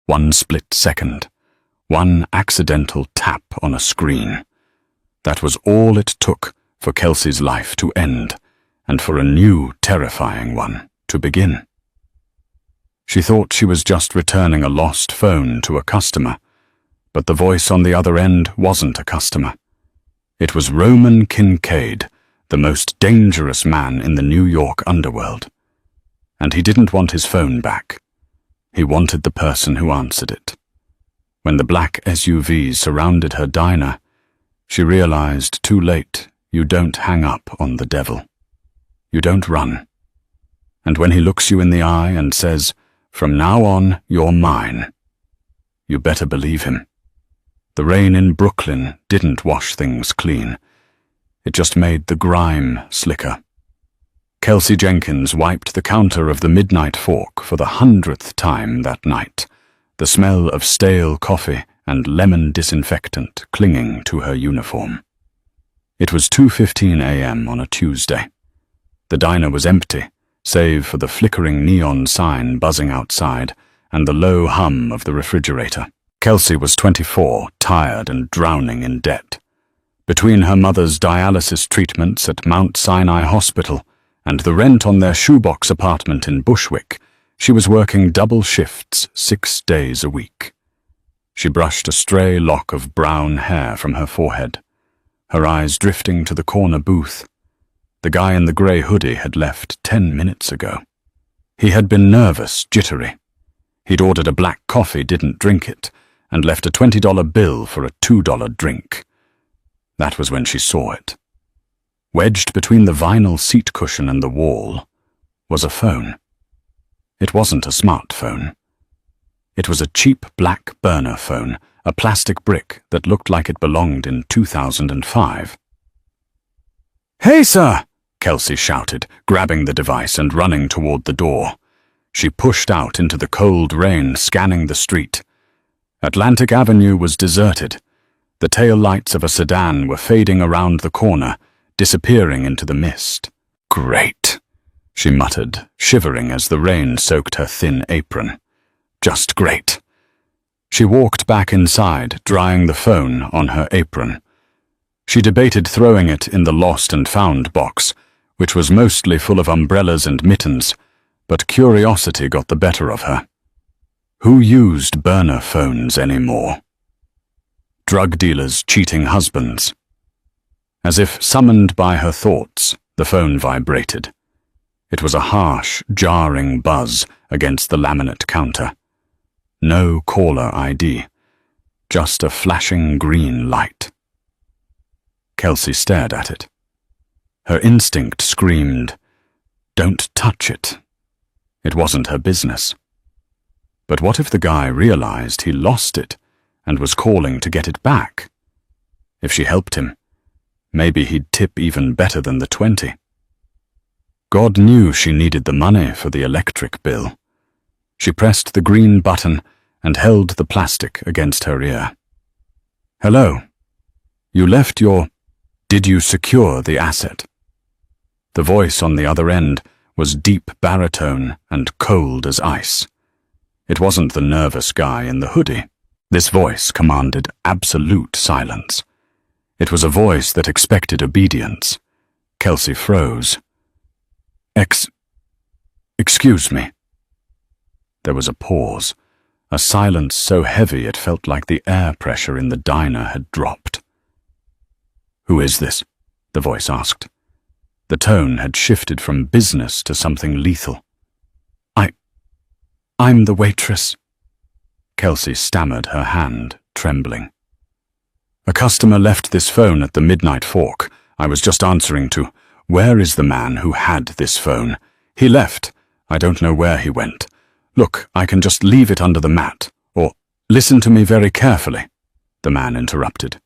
One split second. One accidental tap on a screen. That was all it took for Kelsey's life to end, and for a new, terrifying one to begin. She thought she was just returning a lost phone to a customer, but the voice on the other end wasn't a customer. It was Roman Kincaid, the most dangerous man in the New York underworld. And he didn't want his phone back. He wanted the person who answered it. When the black SUV surrounded her diner, she realized too late you don't hang up on the devil. You don't run. And when he looks you in the eye and says, "From now on, you're mine," you better believe him. The rain in Brooklyn didn't wash things clean. It just made the grime slicker. Kelsey Jenkins wiped the counter of the Midnight Fork for the 100th time that night, the smell of stale coffee and lemon disinfectant clinging to her uniform. It was 2:15 a.m. on a Tuesday. The diner was empty, save for the flickering neon sign buzzing outside and the low hum of the refrigerator. Kelsey was 24, tired and drowning in debt. Between her mother's dialysis treatments at Mount Sinai Hospital and the rent on their shoebox apartment in Bushwick, she was working double shifts 6 days a week. She brushed a stray lock of brown hair from her forehead, her eyes drifting to the corner booth. The guy in the grey hoodie had left 10 minutes ago. He had been nervous, jittery. He'd ordered a black coffee, didn't drink it, and left a $20 bill for a $2 drink. That was when she saw it. Wedged between the vinyl seat cushion and the wall was a phone. It wasn't a smartphone. It was a cheap black burner phone, a plastic brick that looked like it belonged in 2005. "Hey, sir!" Kelsey shouted, grabbing the device and running toward the door. She pushed out into the cold rain, scanning the street. Atlantic Avenue was deserted. The tail lights of a sedan were fading around the corner, disappearing into the mist. "Great," she muttered, shivering as the rain soaked her thin apron. "Just great." She walked back inside, drying the phone on her apron. She debated throwing it in the lost and found box, which was mostly full of umbrellas and mittens, but curiosity got the better of her. Who used burner phones anymore? Drug dealers cheating husbands. As if summoned by her thoughts, the phone vibrated. It was a harsh, jarring buzz against the laminate counter. No caller ID, just a flashing green light. Kelsey stared at it. Her instinct screamed, "Don't touch it." It wasn't her business. But what if the guy realized he lost it and was calling to get it back? If she helped him, maybe he'd tip even better than the 20. God knew she needed the money for the electric bill. She pressed the green button and held the plastic against her ear. "Hello. You left your... Did you secure the asset?" The voice on the other end was deep baritone and cold as ice. It wasn't the nervous guy in the hoodie. This voice commanded absolute silence. It was a voice that expected obedience. Kelsey froze. Excuse me." There was a pause, a silence so heavy it felt like the air pressure in the diner had dropped. "Who is this?" the voice asked. The tone had shifted from business to something lethal. I'm the waitress." Kelsey stammered, her hand trembling. "A customer left this phone at the Midnight Fork. I was just answering to, where is the man who had this phone? He left. I don't know where he went. Look, I can just leave it under the mat. Or, listen to me very carefully," the man interrupted.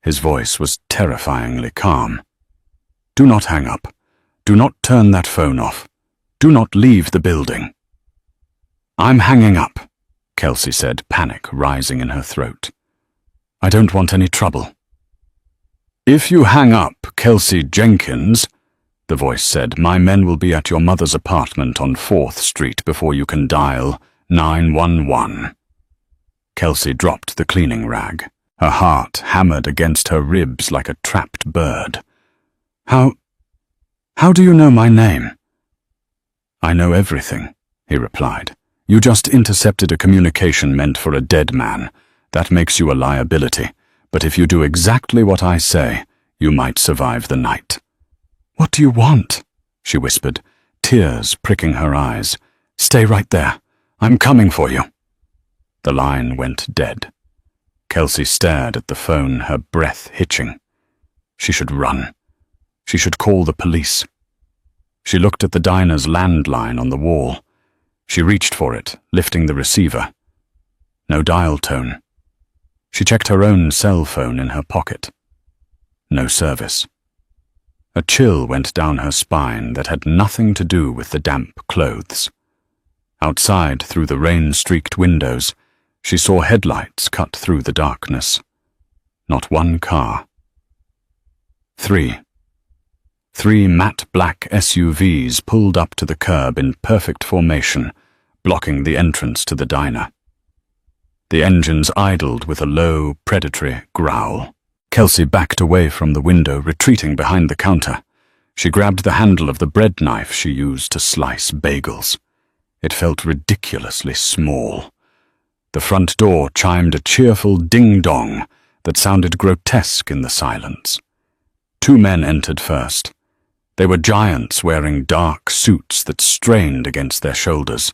His voice was terrifyingly calm. "Do not hang up. Do not turn that phone off. Do not leave the building." "I'm hanging up," Kelsey said, panic rising in her throat. "I don't want any trouble." "If you hang up, Kelsey Jenkins," the voice said, "my men will be at your mother's apartment on 4th Street before you can dial 911. Kelsey dropped the cleaning rag. Her heart hammered against her ribs like a trapped bird. How do you know my name? I know everything, he replied. You just intercepted a communication meant for a dead man. That makes you a liability. But if you do exactly what I say, you might survive the night. What do you want? She whispered, tears pricking her eyes. Stay right there. I'm coming for you. The line went dead. Kelsey stared at the phone, her breath hitching. She should run. She should call the police. She looked at the diner's landline on the wall. She reached for it, lifting the receiver. No dial tone. She checked her own cell phone in her pocket. No service. A chill went down her spine that had nothing to do with the damp clothes. Outside, through the rain-streaked windows, she saw headlights cut through the darkness. Not one car. Three matte black SUVs pulled up to the curb in perfect formation, blocking the entrance to the diner. The engines idled with a low, predatory growl. Kelsey backed away from the window, retreating behind the counter. She grabbed the handle of the bread knife she used to slice bagels. It felt ridiculously small. The front door chimed a cheerful ding-dong that sounded grotesque in the silence. 2 men entered first. They were giants wearing dark suits that strained against their shoulders.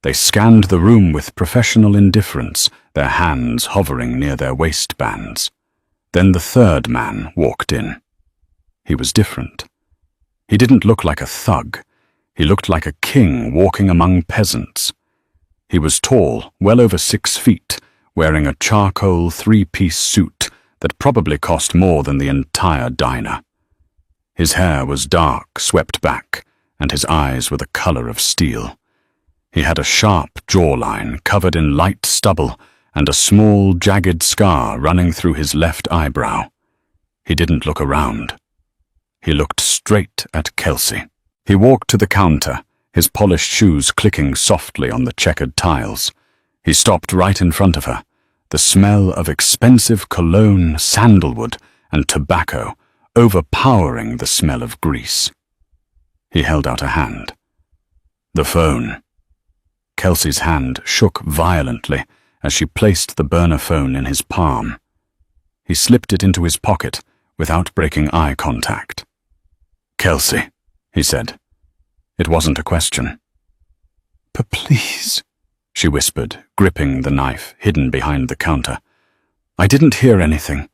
They scanned the room with professional indifference, their hands hovering near their waistbands. Then the 3rd man walked in. He was different. He didn't look like a thug. He looked like a king walking among peasants. He was tall, well over 6 feet, wearing a charcoal 3-piece suit that probably cost more than the entire diner. His hair was dark, swept back, and his eyes were the color of steel. He had a sharp jawline covered in light stubble and a small, jagged scar running through his left eyebrow. He didn't look around. He looked straight at Kelsey. He walked to the counter, his polished shoes clicking softly on the checkered tiles. He stopped right in front of her, the smell of expensive cologne, sandalwood, and tobacco overpowering the smell of grease. He held out a hand. The phone. Kelsey's hand shook violently as she placed the burner phone in his palm. He slipped it into his pocket without breaking eye contact. Kelsey, he said. It wasn't a question. Please, she whispered, gripping the knife hidden behind the counter. I didn't hear anything.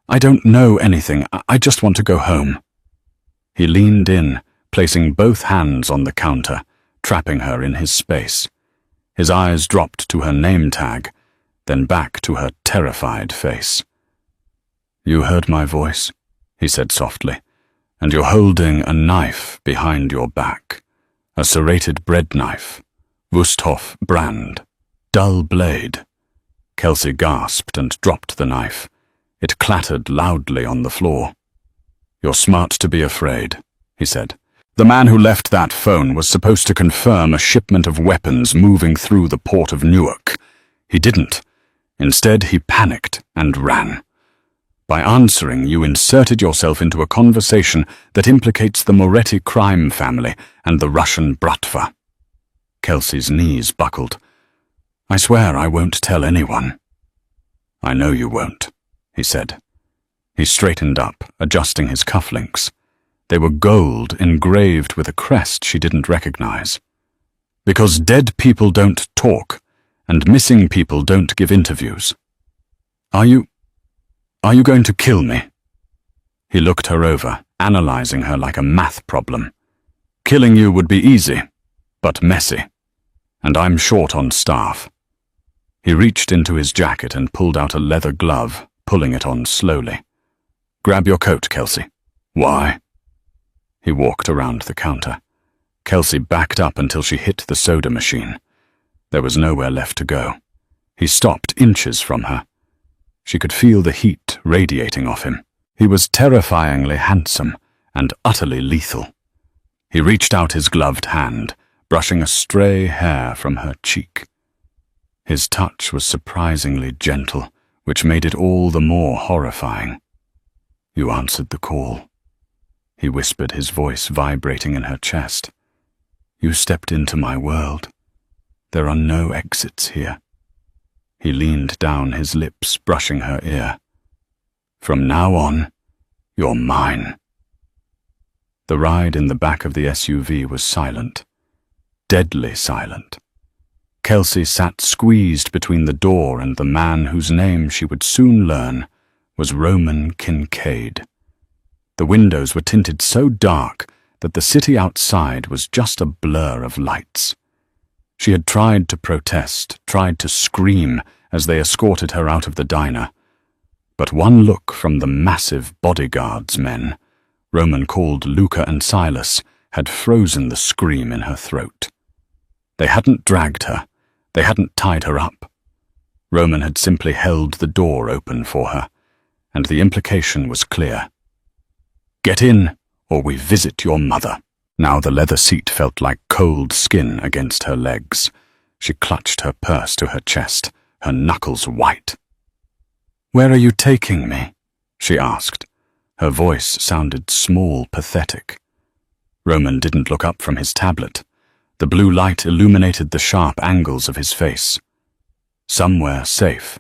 I don't know anything. I just want to go home. He leaned in, placing both hands on the counter, trapping her in his space. His eyes dropped to her name tag, then back to her terrified face. You heard my voice, he said softly, and you're holding a knife behind your back. A serrated bread knife, Wusthof brand, dull blade. Kelsey gasped and dropped the knife. It clattered loudly on the floor. You're smart to be afraid, he said. The man who left that phone was supposed to confirm a shipment of weapons moving through the port of Newark. He didn't. Instead, he panicked and ran. By answering, you inserted yourself into a conversation that implicates the Moretti crime family and the Russian Bratva. Kelsey's knees buckled. I swear I won't tell anyone. I know you won't, he said. He straightened up, adjusting his cufflinks. They were gold, engraved with a crest she didn't recognize. Because dead people don't talk, and missing people don't give interviews. Are you going to kill me? He looked her over, analyzing her like a math problem. Killing you would be easy, but messy. And I'm short on staff. He reached into his jacket and pulled out a leather glove, pulling it on slowly. Grab your coat, Kelsey. Why? He walked around the counter. Kelsey backed up until she hit the soda machine. There was nowhere left to go. He stopped inches from her. She could feel the heat radiating off him. He was terrifyingly handsome and utterly lethal. He reached out his gloved hand, brushing a stray hair from her cheek. His touch was surprisingly gentle, which made it all the more horrifying. "You answered the call," he whispered, his voice vibrating in her chest. "You stepped into my world. There are no exits here." He leaned down, his lips brushing her ear. "From now on, you're mine." The ride in the back of the SUV was silent, deadly silent. Kelsey sat squeezed between the door and the man whose name she would soon learn was Roman Kincaid. The windows were tinted so dark that the city outside was just a blur of lights. She had tried to protest, tried to scream as they escorted her out of the diner. But one look from the massive bodyguards men, Roman called Luca and Silas, had frozen the scream in her throat. They hadn't dragged her. They hadn't tied her up. Roman had simply held the door open for her, and the implication was clear. "Get in, or we visit your mother." Now the leather seat felt like cold skin against her legs. She clutched her purse to her chest, her knuckles white. "Where are you taking me?" she asked. Her voice sounded small, pathetic. Roman didn't look up from his tablet. The blue light illuminated the sharp angles of his face. "Somewhere safe,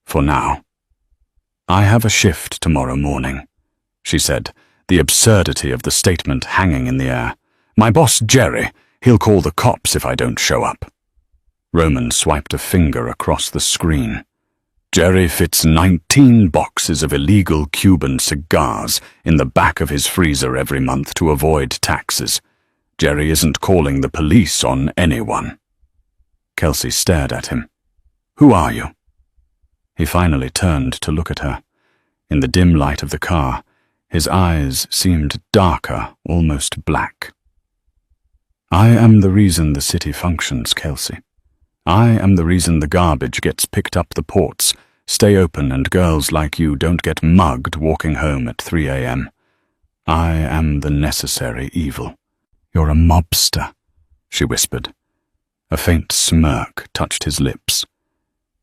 for now." "I have a shift tomorrow morning," she said, the absurdity of the statement hanging in the air. "My boss, Jerry, he'll call the cops if I don't show up." Roman swiped a finger across the screen. "Jerry fits 19 boxes of illegal Cuban cigars in the back of his freezer every month to avoid taxes. Jerry isn't calling the police on anyone." Kelsey stared at him. "Who are you?" He finally turned to look at her. In the dim light of the car, his eyes seemed darker, almost black. "I am the reason the city functions, Kelsey. I am the reason the garbage gets picked up the ports, stay open, and girls like you don't get mugged walking home at 3 a.m. I am the necessary evil." "You're a mobster," she whispered. A faint smirk touched his lips.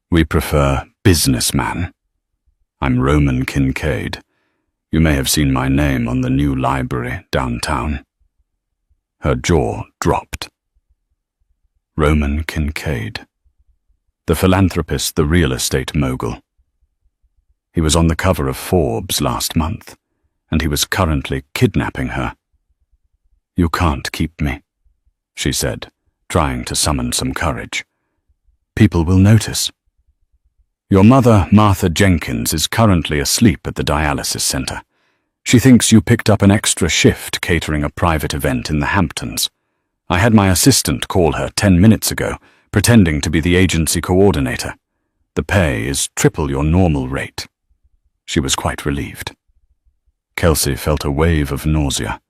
"We prefer businessman. I'm Roman Kincaid. You may have seen my name on the new library downtown." Her jaw dropped. Roman Kincaid. The philanthropist, the real estate mogul. He was on the cover of Forbes last month, and he was currently kidnapping her. "You can't keep me," she said, trying to summon some courage. "People will notice. Your mother, Martha Jenkins, is currently asleep at the dialysis center. She thinks you picked up an extra shift catering a private event in the Hamptons. I had my assistant call her 10 minutes ago, pretending to be the agency coordinator. The pay is triple your normal rate." She was quite relieved. Kelsey felt a wave of nausea.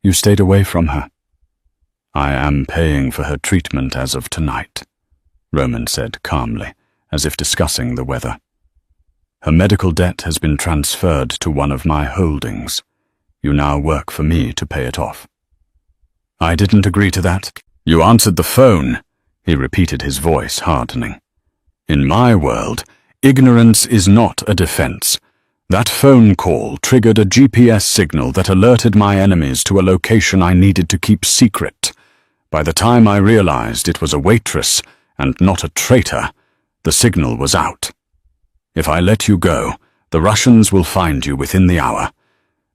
"You stayed away from her." "I am paying for her treatment as of tonight," Roman said calmly, as if discussing the weather. "Her medical debt has been transferred to one of my holdings. You now work for me to pay it off." "I didn't agree to that." "You answered the phone," he repeated, his voice hardening. "In my world, ignorance is not a defense. That phone call triggered a GPS signal that alerted my enemies to a location I needed to keep secret. By the time I realized it was a waitress and not a traitor, the signal was out. If I let you go, the Russians will find you within the hour.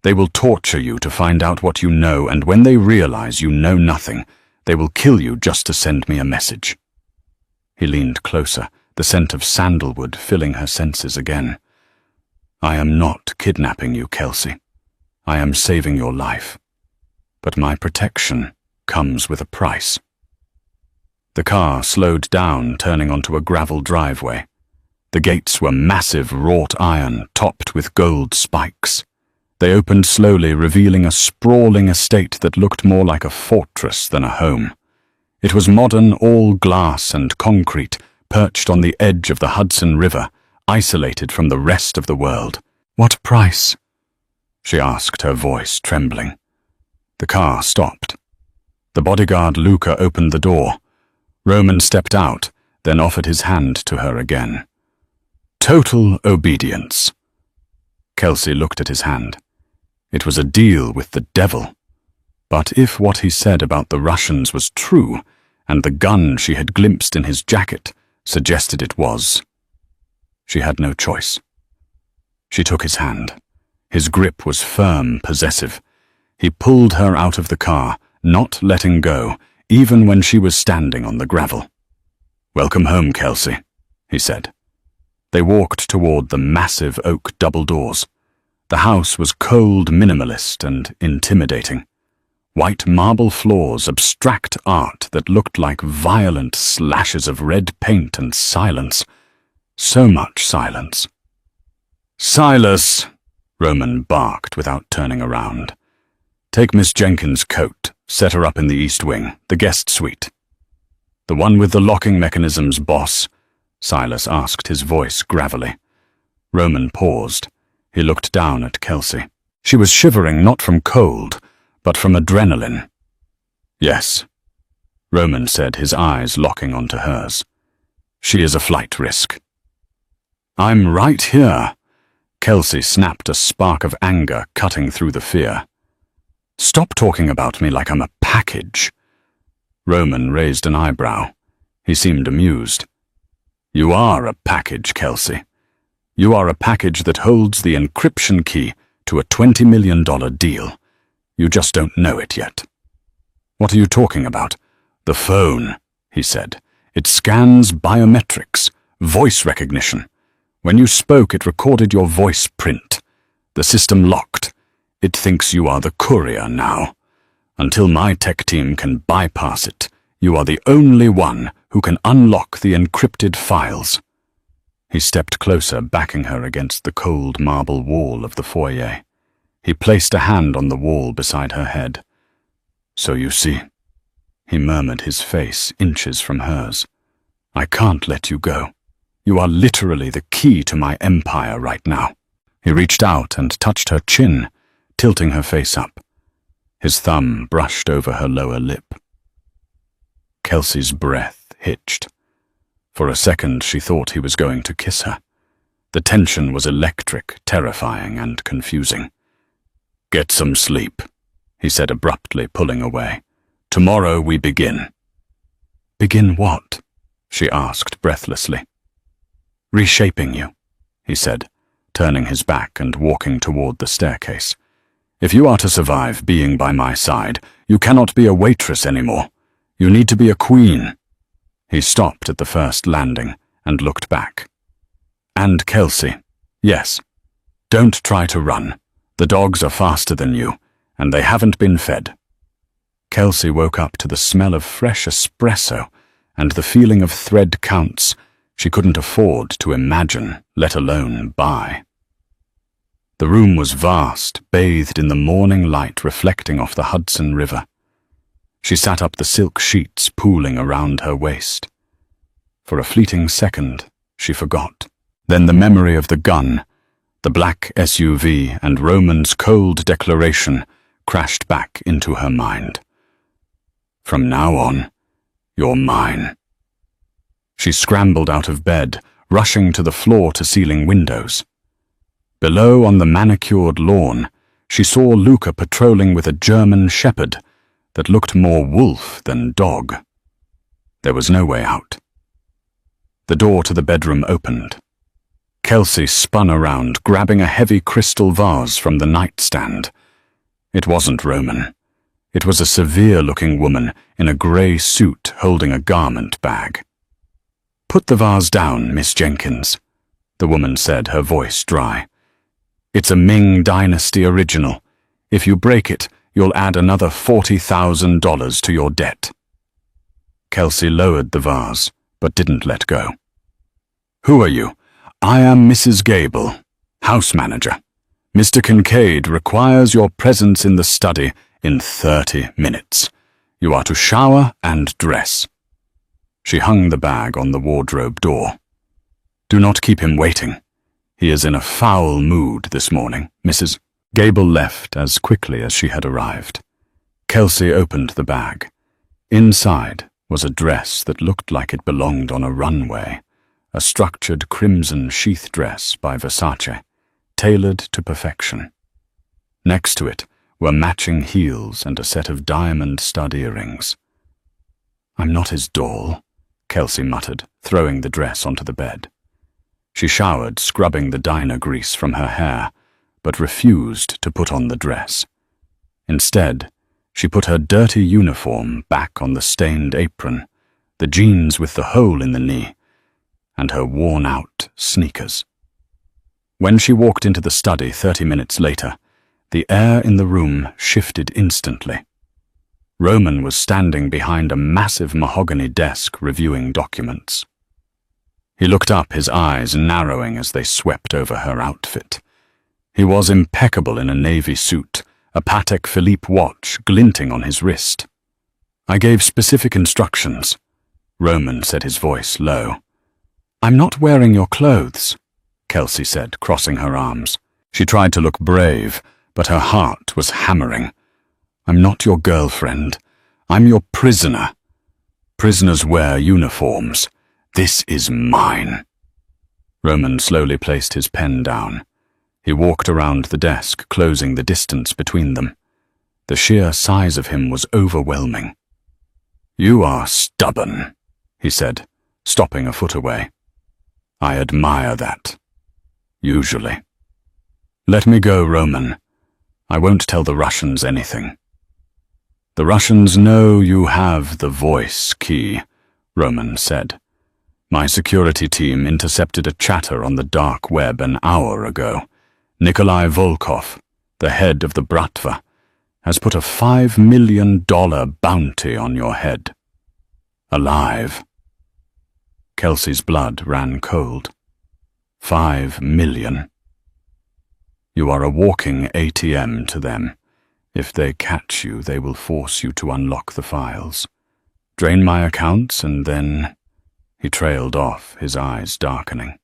They will torture you to find out what you know, and when they realize you know nothing, they will kill you just to send me a message." He leaned closer, the scent of sandalwood filling her senses again. "I am not kidnapping you, Kelsey. I am saving your life. But my protection comes with a price." The car slowed down, turning onto a gravel driveway. The gates were massive wrought iron, topped with gold spikes. They opened slowly, revealing a sprawling estate that looked more like a fortress than a home. It was modern, all glass and concrete, perched on the edge of the Hudson River, isolated from the rest of the world. "What price?" she asked, her voice trembling. The car stopped. The bodyguard Luca opened the door. Roman stepped out, then offered his hand to her again. Total obedience. Kelsey looked at his hand. It was a deal with the devil. But if what he said about the Russians was true, and the gun she had glimpsed in his jacket suggested it was, she had no choice. She took his hand. His grip was firm, possessive. He pulled her out of the car, not letting go, even when she was standing on the gravel. "Welcome home, Kelsey," he said. They walked toward the massive oak double doors. The house was cold, minimalist, and intimidating. White marble floors, abstract art that looked like violent slashes of red paint, and silence. So much silence. "Silas!" Roman barked without turning around. "Take Miss Jenkins' coat, set her up in the East Wing, the guest suite." "The one with the locking mechanisms, boss?" Silas asked, his voice gravelly. Roman paused. He looked down at Kelsey. She was shivering not from cold, but from adrenaline. "Yes," Roman said, his eyes locking onto hers. "She is a flight risk." "I'm right here." Kelsey snapped, a spark of anger cutting through the fear. "Stop talking about me like I'm a package." Roman raised an eyebrow. He seemed amused. "You are a package, Kelsey. You are a package that holds the encryption key to a $20 million deal. You just don't know it yet." "What are you talking about?" "The phone," he said. "It scans biometrics, voice recognition. When you spoke, it recorded your voice print. The system locked. It thinks you are the courier now. Until my tech team can bypass it, you are the only one who can unlock the encrypted files." He stepped closer, backing her against the cold marble wall of the foyer. He placed a hand on the wall beside her head. "So you see," he murmured, his face inches from hers. "I can't let you go. You are literally the key to my empire right now." He reached out and touched her chin, tilting her face up. His thumb brushed over her lower lip. Kelsey's breath hitched. For a second she thought he was going to kiss her. The tension was electric, terrifying, and confusing. "Get some sleep," he said abruptly, pulling away. "Tomorrow we begin." "Begin what?" she asked breathlessly. "Reshaping you," he said, turning his back and walking toward the staircase. "If you are to survive being by my side, you cannot be a waitress anymore. You need to be a queen." He stopped at the first landing and looked back. "And Kelsey, yes, don't try to run. The dogs are faster than you, and they haven't been fed." Kelsey woke up to the smell of fresh espresso and the feeling of thread counts she couldn't afford to imagine, let alone buy. The room was vast, bathed in the morning light reflecting off the Hudson River. She sat up, the silk sheets pooling around her waist. For a fleeting second, she forgot. Then the memory of the gun, the black SUV, and Roman's cold declaration crashed back into her mind. "From now on, you're mine." She scrambled out of bed, rushing to the floor-to-ceiling windows. Below, on the manicured lawn, she saw Luca patrolling with a German shepherd that looked more wolf than dog. There was no way out. The door to the bedroom opened. Kelsey spun around, grabbing a heavy crystal vase from the nightstand. It wasn't Roman. It was a severe-looking woman in a grey suit holding a garment bag. "Put the vase down, Miss Jenkins," the woman said, her voice dry. "It's a Ming Dynasty original. If you break it, you'll add another $40,000 to your debt." Kelsey lowered the vase, but didn't let go. "Who are you?" "I am Mrs. Gable, house manager. Mr. Kincaid requires your presence in the study in 30 minutes. You are to shower and dress." She hung the bag on the wardrobe door. "Do not keep him waiting. He is in a foul mood this morning, Mrs. Gable left as quickly as she had arrived. Kelsey opened the bag. Inside, was a dress that looked like it belonged on a runway, a structured crimson sheath dress by Versace, tailored to perfection. Next to it were matching heels and a set of diamond stud earrings. "I'm not his doll," Kelsey muttered, throwing the dress onto the bed. She showered, scrubbing the diner grease from her hair, but refused to put on the dress. Instead, she put her dirty uniform back on the stained apron, the jeans with the hole in the knee, and her worn-out sneakers. When she walked into the study 30 minutes later, the air in the room shifted instantly. Roman was standing behind a massive mahogany desk reviewing documents. He looked up, his eyes narrowing as they swept over her outfit. He was impeccable in a navy suit, a Patek Philippe watch glinting on his wrist. "I gave specific instructions," Roman said, his voice low. "I'm not wearing your clothes," Kelsey said, crossing her arms. She tried to look brave, but her heart was hammering. "I'm not your girlfriend. I'm your prisoner. Prisoners wear uniforms. This is mine." Roman slowly placed his pen down. He walked around the desk, closing the distance between them. The sheer size of him was overwhelming. "You are stubborn," he said, stopping a foot away. "I admire that. Usually. Let me go, Roman. I won't tell the Russians anything." "The Russians know you have the voice key," Roman said. "My security team intercepted a chatter on the dark web an hour ago. Nikolai Volkov, the head of the Bratva, has put a $5 million bounty on your head. Alive." Kelsey's blood ran cold. 5 million. "You are a walking ATM to them. If they catch you, they will force you to unlock the files. Drain my accounts and then—" He trailed off, his eyes darkening.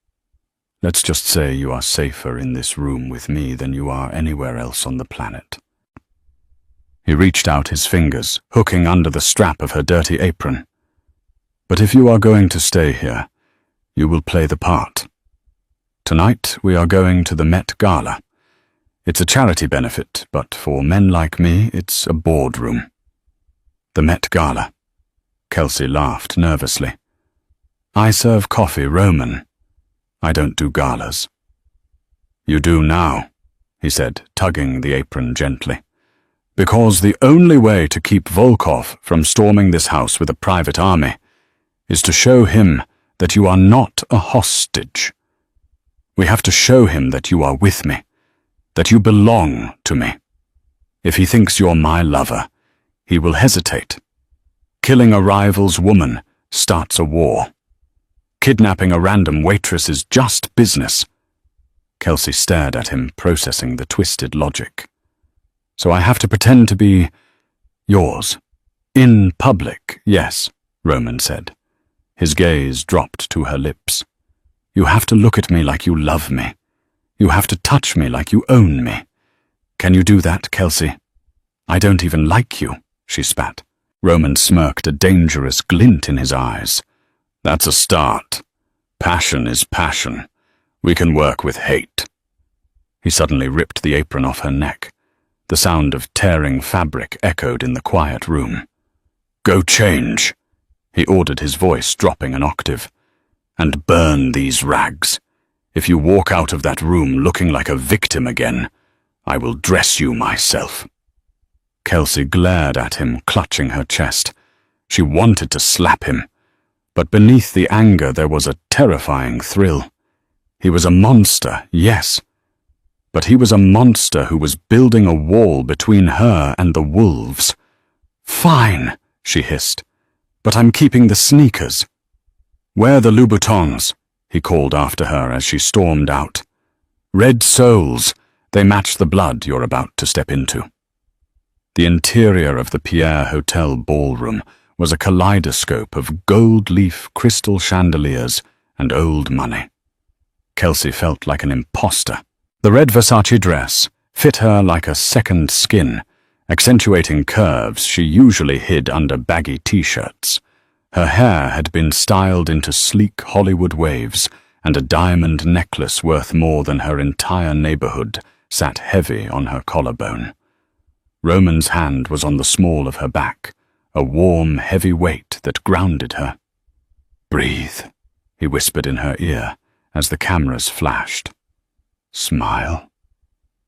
"Let's just say you are safer in this room with me than you are anywhere else on the planet." He reached out his fingers, hooking under the strap of her dirty apron. "But if you are going to stay here, you will play the part. Tonight we are going to the Met Gala. It's a charity benefit, but for men like me, it's a boardroom." "The Met Gala." Kelsey laughed nervously. "I serve coffee, Roman. I don't do galas." "You do now," he said, tugging the apron gently. "Because the only way to keep Volkov from storming this house with a private army is to show him that you are not a hostage. We have to show him that you are with me, that you belong to me. If he thinks you're my lover, he will hesitate. Killing a rival's woman starts a war. Kidnapping a random waitress is just business." Kelsey stared at him, processing the twisted logic. "So I have to pretend to be yours. In public, yes," Roman said. His gaze dropped to her lips. "You have to look at me like you love me. You have to touch me like you own me. Can you do that, Kelsey?" "I don't even like you," she spat. Roman smirked, a dangerous glint in his eyes. "That's a start. Passion is passion. We can work with hate." He suddenly ripped the apron off her neck. The sound of tearing fabric echoed in the quiet room. "Go change," he ordered, his voice dropping an octave. "And burn these rags. If you walk out of that room looking like a victim again, I will dress you myself." Kelsey glared at him, clutching her chest. She wanted to slap him, but beneath the anger there was a terrifying thrill. He was a monster, yes, but he was a monster who was building a wall between her and the wolves. "Fine," she hissed, "but I'm keeping the sneakers." "Wear the Louboutins," he called after her as she stormed out. "Red soles, they match the blood you're about to step into." The interior of the Pierre Hotel ballroom was a kaleidoscope of gold-leaf crystal chandeliers and old money. Kelsey felt like an imposter. The red Versace dress fit her like a second skin, accentuating curves she usually hid under baggy t-shirts. Her hair had been styled into sleek Hollywood waves, and a diamond necklace worth more than her entire neighborhood sat heavy on her collarbone. Roman's hand was on the small of her back, a warm, heavy weight that grounded her. "Breathe," he whispered in her ear as the cameras flashed. "Smile.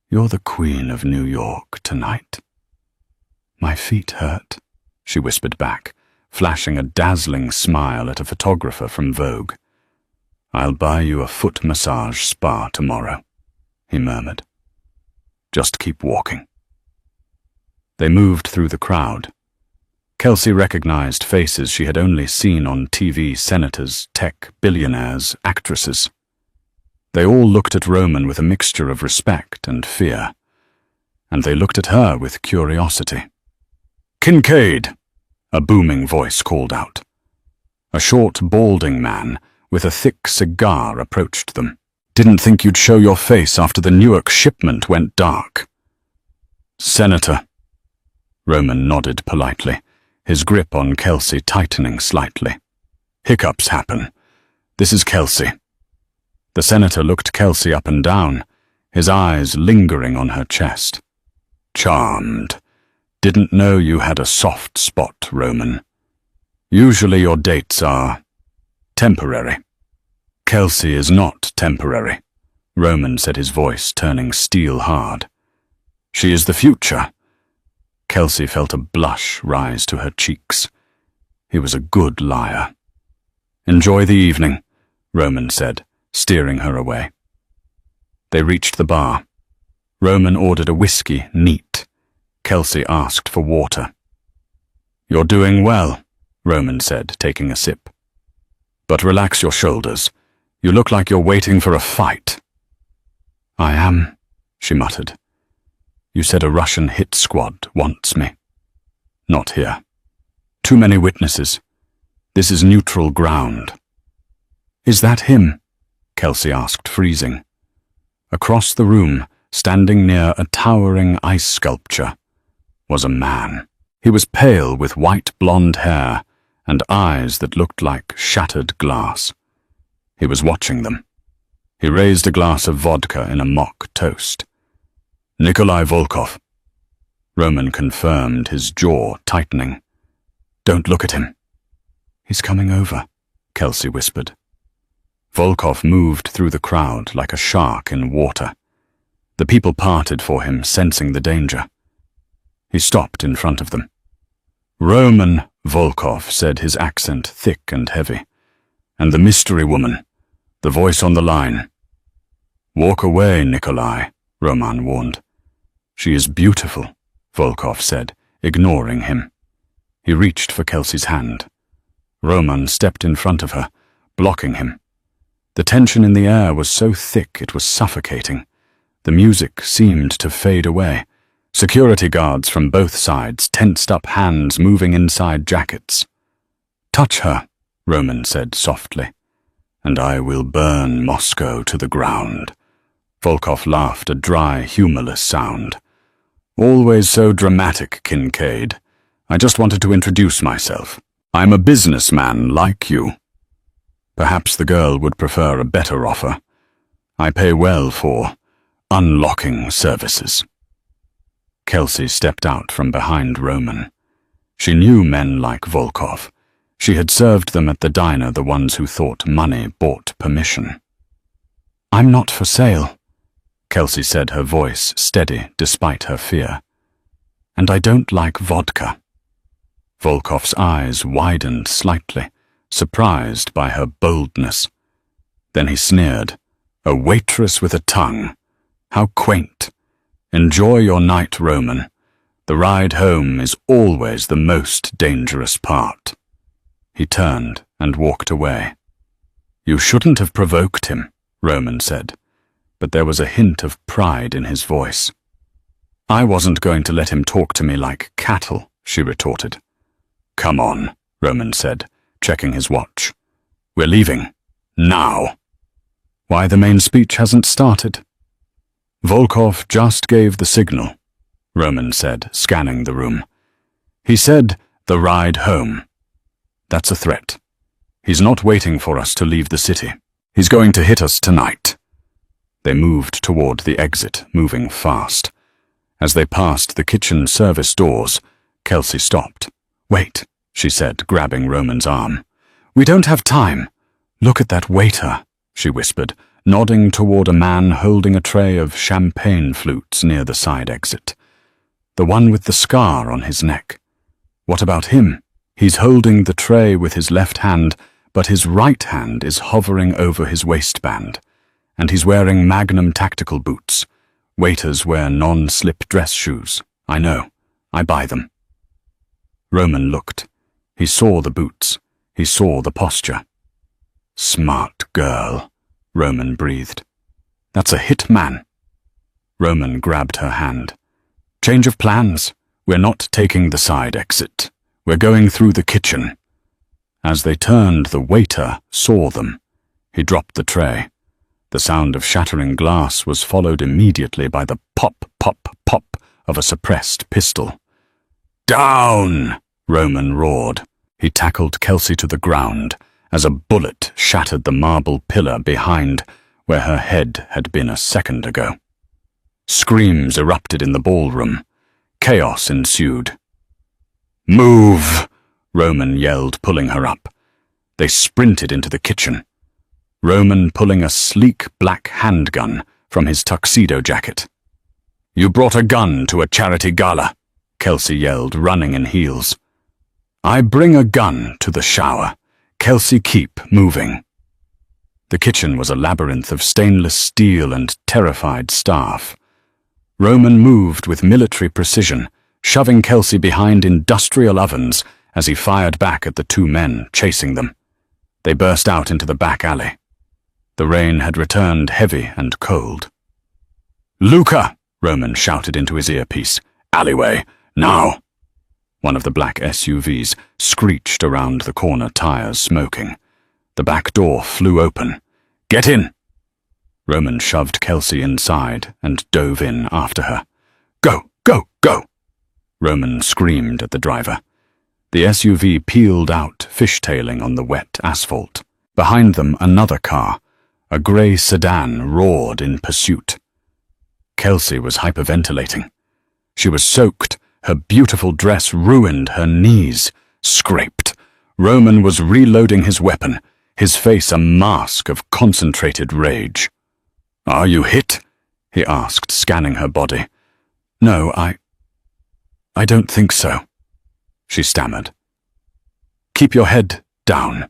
You're the Queen of New York tonight." "My feet hurt," she whispered back, flashing a dazzling smile at a photographer from Vogue. "I'll buy you a foot massage spa tomorrow," he murmured. "Just keep walking." They moved through the crowd. Kelsey recognized faces she had only seen on TV: senators, tech, billionaires, actresses. They all looked at Roman with a mixture of respect and fear, and they looked at her with curiosity. "Kincaid!" a booming voice called out. A short, balding man with a thick cigar approached them. "Didn't think you'd show your face after the Newark shipment went dark." "Senator." Roman nodded politely, his grip on Kelsey tightening slightly. "Hiccups happen. This is Kelsey." The senator looked Kelsey up and down, his eyes lingering on her chest. "Charmed. Didn't know you had a soft spot, Roman. Usually your dates are temporary." "Kelsey is not temporary," Roman said, his voice turning steel hard. "She is the future." Kelsey felt a blush rise to her cheeks. He was a good liar. "Enjoy the evening," Roman said, steering her away. They reached the bar. Roman ordered a whiskey neat. Kelsey asked for water. "You're doing well," Roman said, taking a sip. "But relax your shoulders. You look like you're waiting for a fight." "I am," she muttered. "You said a Russian hit squad wants me." "Not here. Too many witnesses. This is neutral ground." "Is that him?" Kelsey asked, freezing. Across the room, standing near a towering ice sculpture, was a man. He was pale with white blonde hair and eyes that looked like shattered glass. He was watching them. He raised a glass of vodka in a mock toast. "Nikolai Volkov." Roman confirmed, his jaw tightening. "Don't look at him." "He's coming over," Kelsey whispered. Volkov moved through the crowd like a shark in water. The people parted for him, sensing the danger. He stopped in front of them. "Roman," Volkov said, his accent thick and heavy. "And the mystery woman, the voice on the line." "Walk away, Nikolai," Roman warned. "She is beautiful," Volkov said, ignoring him. He reached for Kelsey's hand. Roman stepped in front of her, blocking him. The tension in the air was so thick it was suffocating. The music seemed to fade away. Security guards from both sides, tensed up hands moving inside jackets. "Touch her," Roman said softly, "and I will burn Moscow to the ground." Volkov laughed, a dry, humorless sound. "Always so dramatic, Kincaid. I just wanted to introduce myself. I'm a businessman like you." Perhaps the girl would prefer a better offer. "I pay well for unlocking services." Kelsey stepped out from behind Roman. She knew men like Volkov. She had served them at the diner, the ones who thought money bought permission. "I'm not for sale," Kelsey said, her voice steady despite her fear. "And I don't like vodka." Volkov's eyes widened slightly, surprised by her boldness. Then he sneered. "A waitress with a tongue. How quaint. Enjoy your night, Roman. The ride home is always the most dangerous part." He turned and walked away. "You shouldn't have provoked him," Roman said, but there was a hint of pride in his voice. "I wasn't going to let him talk to me like cattle," she retorted. "Come on," Roman said, checking his watch. "We're leaving. Now." "Why, the main speech hasn't started." "Volkov just gave the signal," Roman said, scanning the room. "He said the ride home. That's a threat. He's not waiting for us to leave the city. He's going to hit us tonight." They moved toward the exit, moving fast. As they passed the kitchen service doors, Kelsey stopped. "Wait," she said, grabbing Roman's arm. "We don't have time. Look at that waiter," she whispered, nodding toward a man holding a tray of champagne flutes near the side exit. "The one with the scar on his neck. What about him? He's holding the tray with his left hand, but his right hand is hovering over his waistband. And he's wearing Magnum tactical boots. Waiters wear non-slip dress shoes. I know. I buy them." Roman looked. He saw the boots. He saw the posture. "Smart girl," Roman breathed. "That's a hit man." Roman grabbed her hand. "Change of plans. We're not taking the side exit. We're going through the kitchen." As they turned, the waiter saw them. He dropped the tray. The sound of shattering glass was followed immediately by the pop, pop, pop of a suppressed pistol. "Down!" Roman roared. He tackled Kelsey to the ground as a bullet shattered the marble pillar behind where her head had been a second ago. Screams erupted in the ballroom. Chaos ensued. "Move!" Roman yelled, pulling her up. They sprinted into the kitchen. Roman pulling a sleek black handgun from his tuxedo jacket. "You brought a gun to a charity gala," Kelsey yelled, running in heels. "I bring a gun to the shower. Kelsey, keep moving." The kitchen was a labyrinth of stainless steel and terrified staff. Roman moved with military precision, shoving Kelsey behind industrial ovens as he fired back at the two men chasing them. They burst out into the back alley. The rain had returned heavy and cold. "Luca!" Roman shouted into his earpiece. "Alleyway, now!" One of the black SUVs screeched around the corner, tires smoking. The back door flew open. "Get in!" Roman shoved Kelsey inside and dove in after her. "Go, go, go!" Roman screamed at the driver. The SUV peeled out, fishtailing on the wet asphalt. Behind them, another car. A grey sedan roared in pursuit. Kelsey was hyperventilating. She was soaked, her beautiful dress ruined, her knees scraped. Roman was reloading his weapon, his face a mask of concentrated rage. "Are you hit?" he asked, scanning her body. "No, I don't think so," she stammered. "Keep your head down."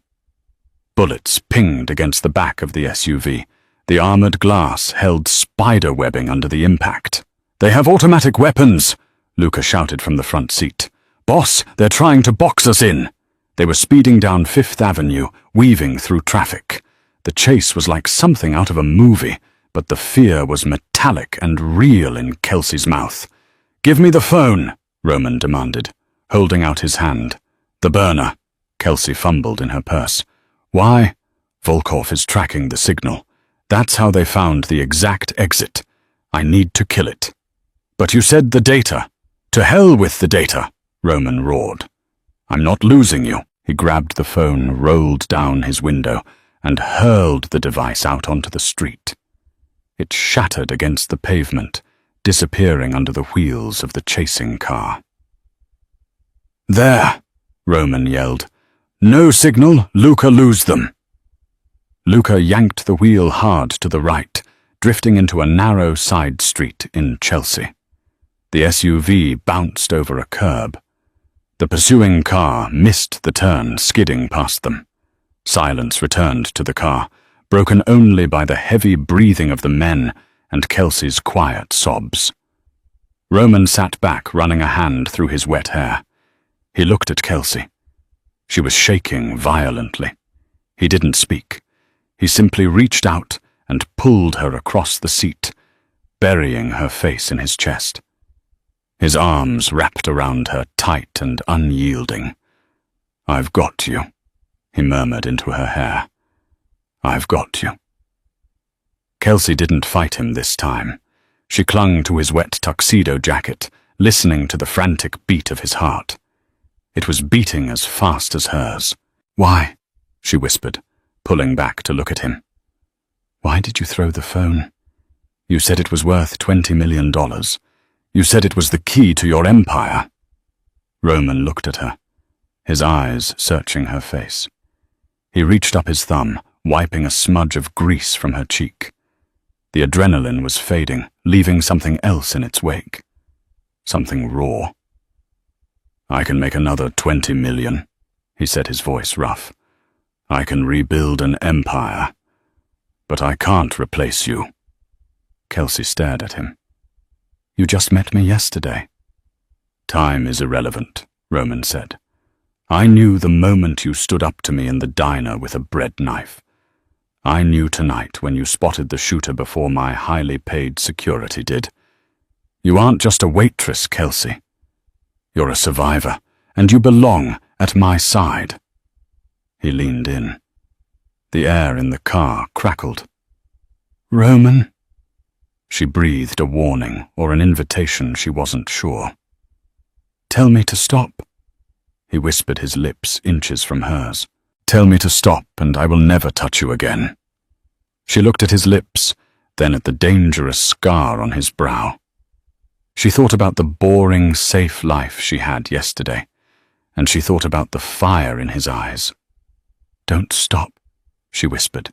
Bullets pinged against the back of the SUV. The armored glass held spider webbing under the impact. "They have automatic weapons," Luca shouted from the front seat. "Boss, they're trying to box us in." They were speeding down Fifth Avenue, weaving through traffic. The chase was like something out of a movie, but the fear was metallic and real in Kelsey's mouth. "Give me the phone," Roman demanded, holding out his hand. "The burner." Kelsey fumbled in her purse. "Why?" "Volkov is tracking the signal. That's how they found the exact exit. I need to kill it." "But you said the data." "To hell with the data," Roman roared. "I'm not losing you." He grabbed the phone, rolled down his window, and hurled the device out onto the street. It shattered against the pavement, disappearing under the wheels of the chasing car. "There!" Roman yelled. "No signal, Luca, lose them." Luca yanked the wheel hard to the right, drifting into a narrow side street in Chelsea. The SUV bounced over a curb. The pursuing car missed the turn, skidding past them. Silence returned to the car, broken only by the heavy breathing of the men and Kelsey's quiet sobs. Roman sat back, running a hand through his wet hair. He looked at Kelsey. She was shaking violently. He didn't speak. He simply reached out and pulled her across the seat, burying her face in his chest. His arms wrapped around her, tight and unyielding. "I've got you," he murmured into her hair. "I've got you." Kelsey didn't fight him this time. She clung to his wet tuxedo jacket, listening to the frantic beat of his heart. It was beating as fast as hers. Why? She whispered, pulling back to look at him. Why did you throw the phone? You said it was worth $20 million. You said it was the key to your empire. Roman looked at her, his eyes searching her face. He reached up his thumb, wiping a smudge of grease from her cheek. The adrenaline was fading, leaving something else in its wake. Something raw. I can make another 20 million, he said, his voice rough. I can rebuild an empire. But I can't replace you. Kelsey stared at him. You just met me yesterday. Time is irrelevant, Roman said. I knew the moment you stood up to me in the diner with a bread knife. I knew tonight when you spotted the shooter before my highly paid security did. You aren't just a waitress, Kelsey. You're a survivor, and you belong at my side. He leaned in. The air in the car crackled. Roman? She breathed a warning or an invitation she wasn't sure. Tell me to stop. He whispered, his lips inches from hers. Tell me to stop, and I will never touch you again. She looked at his lips, then at the dangerous scar on his brow. She thought about the boring, safe life she had yesterday, and she thought about the fire in his eyes. Don't stop, she whispered.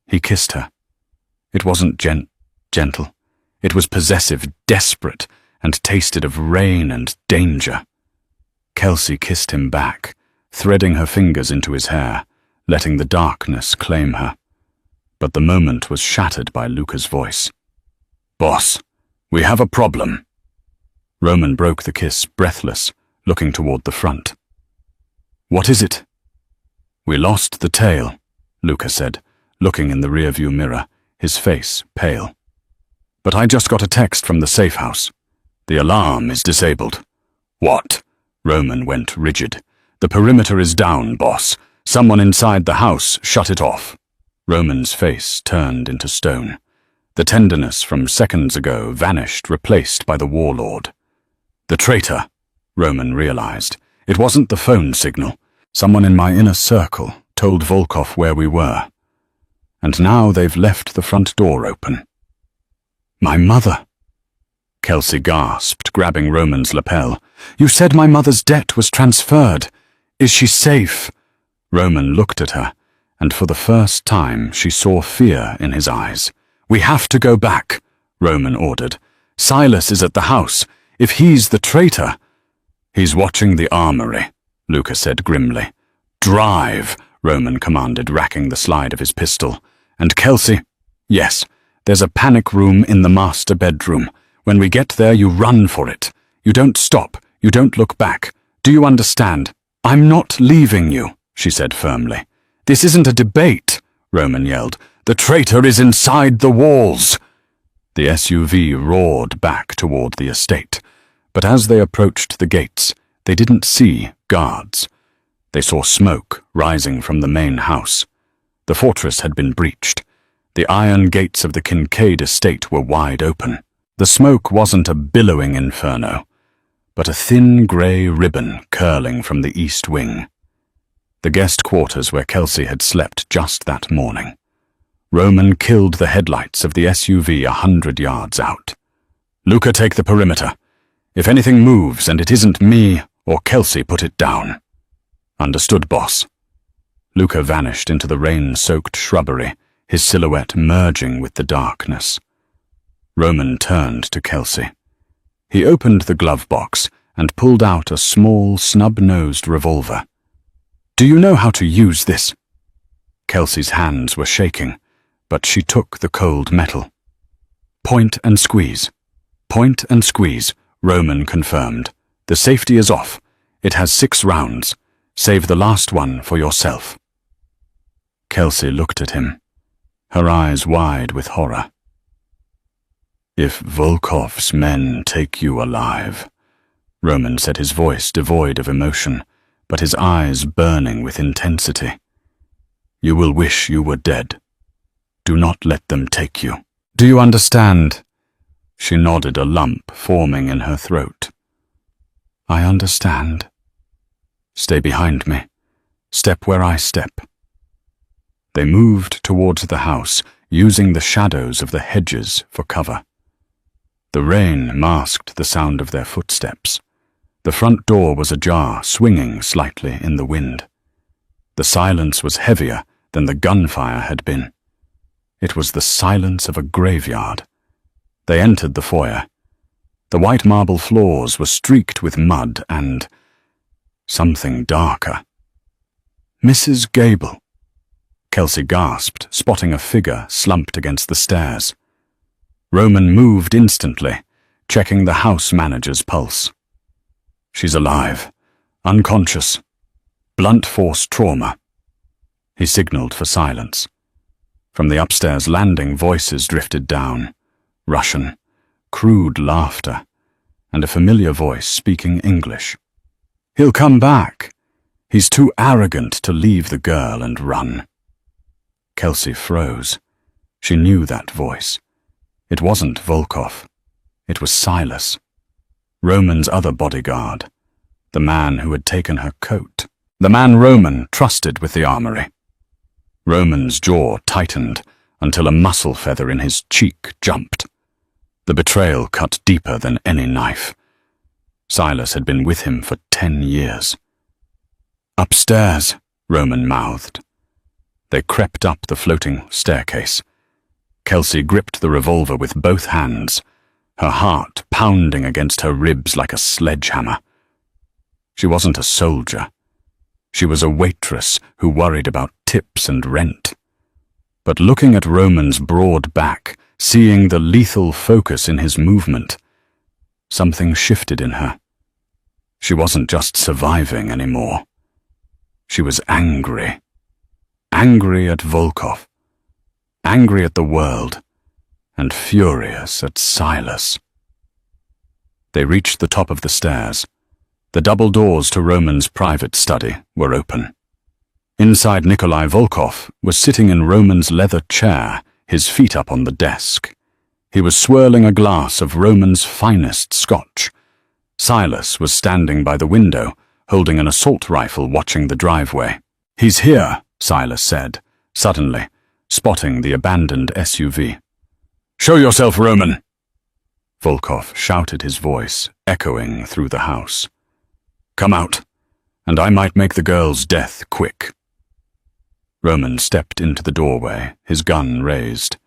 He kissed her. It wasn't gentle. It was possessive, desperate, and tasted of rain and danger. Kelsey kissed him back, threading her fingers into his hair, letting the darkness claim her. But the moment was shattered by Luca's voice. Boss, we have a problem. Roman broke the kiss, breathless, looking toward the front. What is it? We lost the tail, Luca said, looking in the rearview mirror, his face pale. But I just got a text from the safe house. The alarm is disabled. What? Roman went rigid. The perimeter is down, boss. Someone inside the house shut it off. Roman's face turned into stone. The tenderness from seconds ago vanished, replaced by the warlord. The traitor, Roman realized. It wasn't the phone signal. Someone in my inner circle told Volkov where we were. And now they've left the front door open. My mother. Kelsey gasped, grabbing Roman's lapel. You said my mother's debt was transferred. Is she safe? Roman looked at her, and for the first time she saw fear in his eyes. We have to go back, Roman ordered. Silas is at the house. If he's the traitor... He's watching the armory, Luca said grimly. Drive, Roman commanded, racking the slide of his pistol. And Kelsey... Yes, there's a panic room in the master bedroom. When we get there, you run for it. You don't stop. You don't look back. Do you understand? I'm not leaving you, she said firmly. This isn't a debate, Roman yelled. The traitor is inside the walls. The SUV roared back toward the estate, but as they approached the gates, they didn't see guards. They saw smoke rising from the main house. The fortress had been breached. The iron gates of the Kincaid estate were wide open. The smoke wasn't a billowing inferno, but a thin grey ribbon curling from the east wing. The guest quarters where Kelsey had slept just that morning. Roman killed the headlights of the SUV 100 yards out. Luca, take the perimeter. If anything moves and it isn't me or Kelsey, put it down. Understood, boss. Luca vanished into the rain-soaked shrubbery, his silhouette merging with the darkness. Roman turned to Kelsey. He opened the glove box and pulled out a small, snub-nosed revolver. Do you know how to use this? Kelsey's hands were shaking, but she took the cold metal. Point and squeeze. Point and squeeze, Roman confirmed. The safety is off. It has 6 rounds. Save the last one for yourself. Kelsey looked at him, her eyes wide with horror. If Volkov's men take you alive, Roman said, his voice devoid of emotion, but his eyes burning with intensity. You will wish you were dead. Do not let them take you. Do you understand? She nodded, a lump forming in her throat. I understand. Stay behind me. Step where I step. They moved towards the house, using the shadows of the hedges for cover. The rain masked the sound of their footsteps. The front door was ajar, swinging slightly in the wind. The silence was heavier than the gunfire had been. It was the silence of a graveyard. They entered the foyer. The white marble floors were streaked with mud and something darker. Mrs. Gable. Kelsey gasped, spotting a figure slumped against the stairs. Roman moved instantly, checking the house manager's pulse. She's alive, unconscious, blunt force trauma. He signaled for silence. From the upstairs landing, voices drifted down, Russian, crude laughter, and a familiar voice speaking English. He'll come back. He's too arrogant to leave the girl and run. Kelsey froze. She knew that voice. It wasn't Volkov. It was Silas, Roman's other bodyguard, the man who had taken her coat, the man Roman trusted with the armory. Roman's jaw tightened until a muscle feather in his cheek jumped. The betrayal cut deeper than any knife. Silas had been with him for 10 years. Upstairs, Roman mouthed. They crept up the floating staircase. Kelsey gripped the revolver with both hands, her heart pounding against her ribs like a sledgehammer. She wasn't a soldier. She was a waitress who worried about tips and rent. But looking at Roman's broad back, seeing the lethal focus in his movement, something shifted in her. She wasn't just surviving anymore. She was angry. Angry at Volkov. Angry at the world. And furious at Silas. They reached the top of the stairs. The double doors to Roman's private study were open. Inside, Nikolai Volkov was sitting in Roman's leather chair, his feet up on the desk. He was swirling a glass of Roman's finest scotch. Silas was standing by the window, holding an assault rifle watching the driveway. He's here, Silas said, suddenly, spotting the abandoned SUV. Show yourself, Roman! Volkov shouted, his voice echoing through the house. Come out, and I might make the girl's death quick. Roman stepped into the doorway, his gun raised.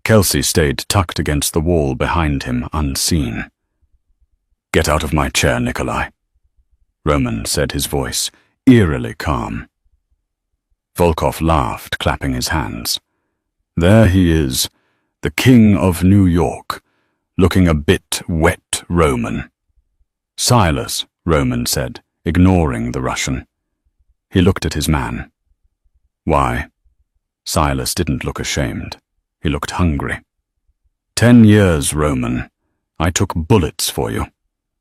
Kelsey stayed tucked against the wall behind him, unseen. Get out of my chair, Nikolai, Roman said, his voice eerily calm. Volkov laughed, clapping his hands. There he is, the King of New York, looking a bit wet, Roman. Silas, Roman said, ignoring the Russian. He looked at his man. Why? Silas didn't look ashamed. He looked hungry. 10 years, Roman. I took bullets for you.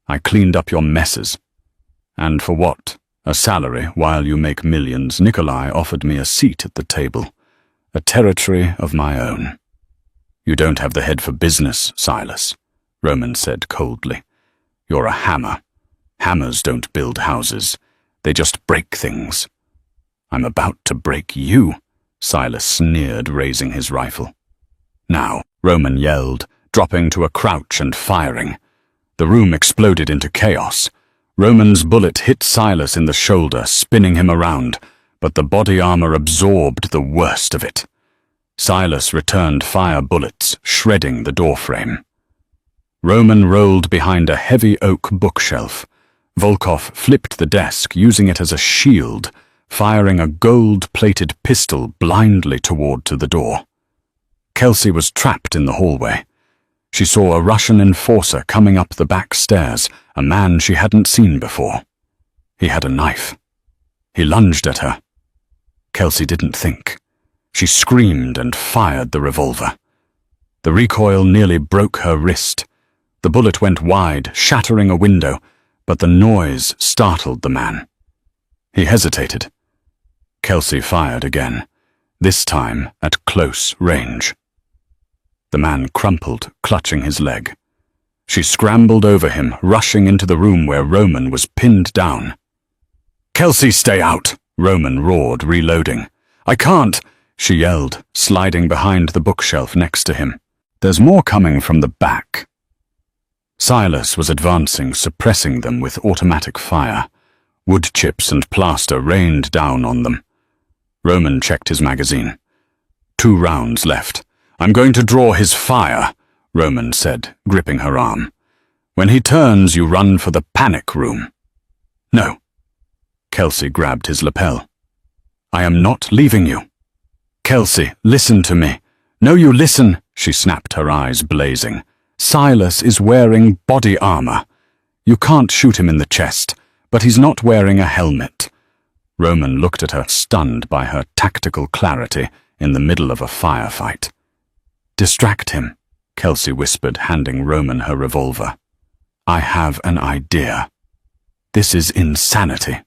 I cleaned up your messes. And for what? A salary while you make millions. Nikolai offered me a seat at the table, a territory of my own. You don't have the head for business, Silas, Roman said coldly. You're a hammer. Hammers don't build houses. They just break things. I'm about to break you, Silas sneered, raising his rifle. Now, Roman yelled, dropping to a crouch and firing. The room exploded into chaos. Roman's bullet hit Silas in the shoulder, spinning him around, but the body armor absorbed the worst of it. Silas returned fire bullets, shredding the doorframe. Roman rolled behind a heavy oak bookshelf. Volkov flipped the desk, using it as a shield, firing a gold-plated pistol blindly toward the door. Kelsey was trapped in the hallway. She saw a Russian enforcer coming up the back stairs, a man she hadn't seen before. He had a knife. He lunged at her. Kelsey didn't think. She screamed and fired the revolver. The recoil nearly broke her wrist. The bullet went wide, shattering a window, but the noise startled the man. He hesitated. Kelsey fired again, this time at close range. The man crumpled, clutching his leg. She scrambled over him, rushing into the room where Roman was pinned down. "Kelsey, stay out!" Roman roared, reloading. "I can't!" she yelled, sliding behind the bookshelf next to him. "There's more coming from the back." Silas was advancing, suppressing them with automatic fire. Wood chips and plaster rained down on them. Roman checked his magazine. 2 rounds left. "I'm going to draw his fire," Roman said, gripping her arm. "When he turns, you run for the panic room." "No." Kelsey grabbed his lapel. "I am not leaving you." "Kelsey, listen to me." "No, you listen," she snapped, her eyes blazing. "Silas is wearing body armor. You can't shoot him in the chest, but he's not wearing a helmet." Roman looked at her, stunned by her tactical clarity in the middle of a firefight. "Distract him," Kelsey whispered, handing Roman her revolver. "I have an idea." "This is insanity."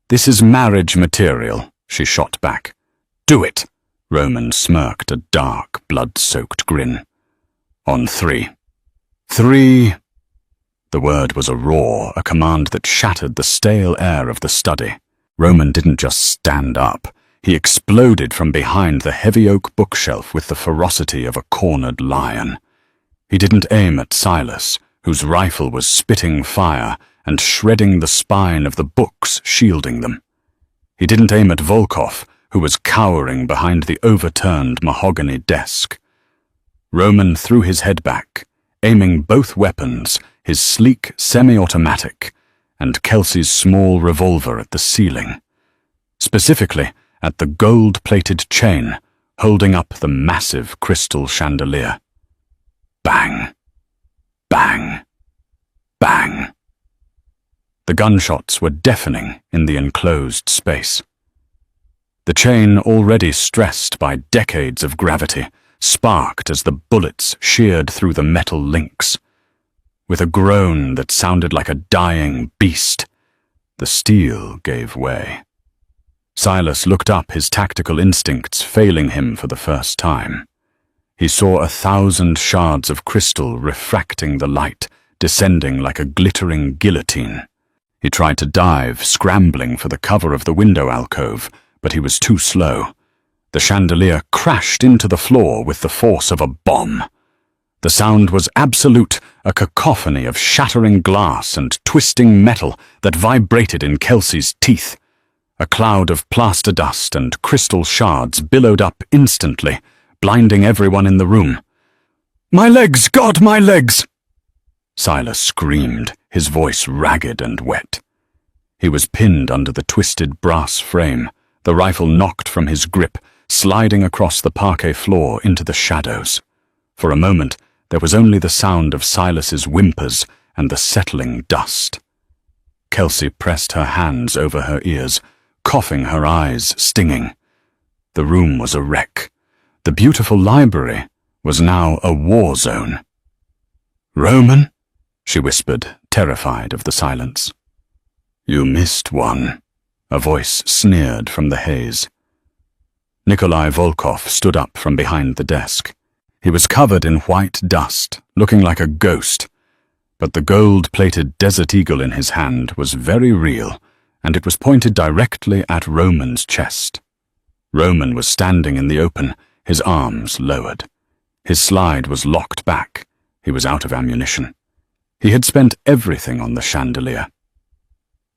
"This is marriage material," she shot back. "Do it." Roman smirked a dark, blood-soaked grin. "On 3. 3. The word was a roar, a command that shattered the stale air of the study. Roman didn't just stand up. He exploded from behind the heavy oak bookshelf with the ferocity of a cornered lion. He didn't aim at Silas, whose rifle was spitting fire and shredding the spine of the books shielding them. He didn't aim at Volkov, who was cowering behind the overturned mahogany desk. Roman threw his head back, aiming both weapons, his sleek semi-automatic and Kelsey's small revolver, at the ceiling. Specifically, at the gold-plated chain holding up the massive crystal chandelier. Bang! Bang! Bang! The gunshots were deafening in the enclosed space. The chain, already stressed by decades of gravity, sparked as the bullets sheared through the metal links. With a groan that sounded like a dying beast, the steel gave way. Silas looked up, his tactical instincts failing him for the first time. He saw 1,000 shards of crystal refracting the light, descending like a glittering guillotine. He tried to dive, scrambling for the cover of the window alcove, but he was too slow. The chandelier crashed into the floor with the force of a bomb. The sound was absolute, a cacophony of shattering glass and twisting metal that vibrated in Kelsey's teeth. A cloud of plaster dust and crystal shards billowed up instantly, blinding everyone in the room. "My legs! God, my legs!" Silas screamed, his voice ragged and wet. He was pinned under the twisted brass frame, the rifle knocked from his grip, sliding across the parquet floor into the shadows. For a moment, there was only the sound of Silas's whimpers and the settling dust. Kelsey pressed her hands over her ears, coughing, her eyes stinging. The room was a wreck. The beautiful library was now a war zone. "Roman?" she whispered, terrified of the silence. "You missed one," a voice sneered from the haze. Nikolai Volkov stood up from behind the desk. He was covered in white dust, looking like a ghost, but the gold-plated Desert Eagle in his hand was very real, and it was pointed directly at Roman's chest. Roman was standing in the open, his arms lowered. His slide was locked back. He was out of ammunition. He had spent everything on the chandelier.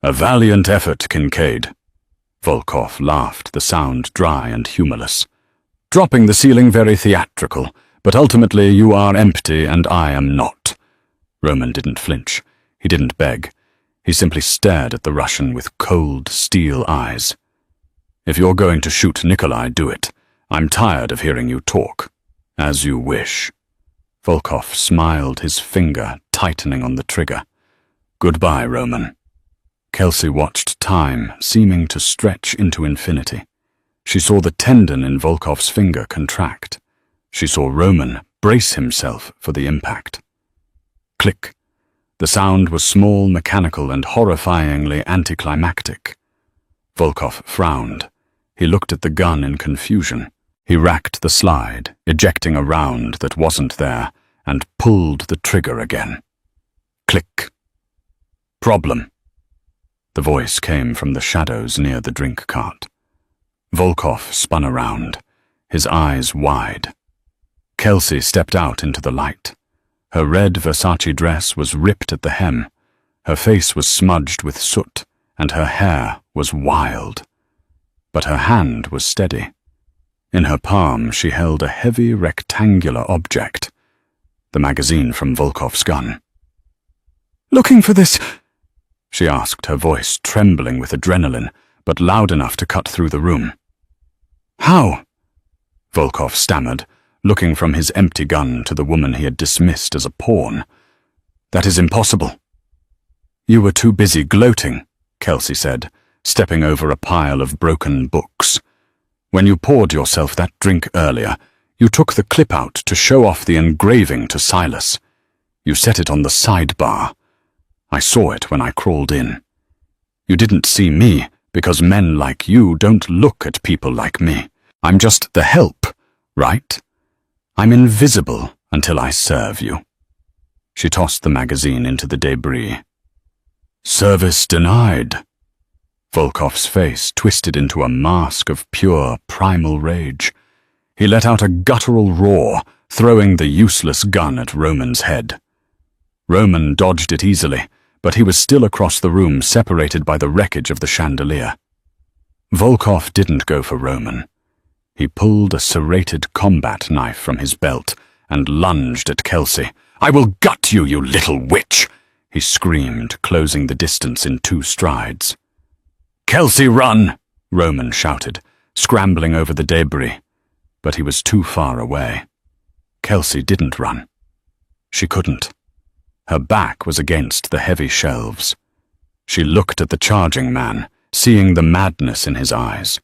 "A valiant effort, Kincaid." Volkov laughed, the sound dry and humorless. "Dropping the ceiling very theatrical, but ultimately you are empty and I am not." Roman didn't flinch. He didn't beg. He simply stared at the Russian with cold, steel eyes. "If you're going to shoot Nikolai, do it. I'm tired of hearing you talk." "As you wish." Volkov smiled, his finger tightening on the trigger. "Goodbye, Roman." Kelsey watched time, seeming to stretch into infinity. She saw the tendon in Volkov's finger contract. She saw Roman brace himself for the impact. Click. The sound was small, mechanical, and horrifyingly anticlimactic. Volkov frowned. He looked at the gun in confusion. He racked the slide, ejecting a round that wasn't there, and pulled the trigger again. Click. Problem. The voice came from the shadows near the drink cart. Volkov spun around, his eyes wide. Kelsey stepped out into the light. Her red Versace dress was ripped at the hem, her face was smudged with soot, and her hair was wild. But her hand was steady. In her palm she held a heavy rectangular object, the magazine from Volkov's gun. "Looking for this?" she asked, her voice trembling with adrenaline, but loud enough to cut through the room. "How?" Volkov stammered, looking from his empty gun to the woman he had dismissed as a pawn. "That is impossible." "You were too busy gloating," Kelsey said, stepping over a pile of broken books. "When you poured yourself that drink earlier, you took the clip out to show off the engraving to Silas. You set it on the sidebar. I saw it when I crawled in. You didn't see me because men like you don't look at people like me. I'm just the help, right? I'm invisible until I serve you." She tossed the magazine into the debris. "Service denied." Volkov's face twisted into a mask of pure primal rage. He let out a guttural roar, throwing the useless gun at Roman's head. Roman dodged it easily, but he was still across the room, separated by the wreckage of the chandelier. Volkov didn't go for Roman. He pulled a serrated combat knife from his belt and lunged at Kelsey. "I will gut you, you little witch!" he screamed, closing the distance in 2 strides. "Kelsey, run!" Roman shouted, scrambling over the debris. But he was too far away. Kelsey didn't run. She couldn't. Her back was against the heavy shelves. She looked at the charging man, seeing the madness in his eyes.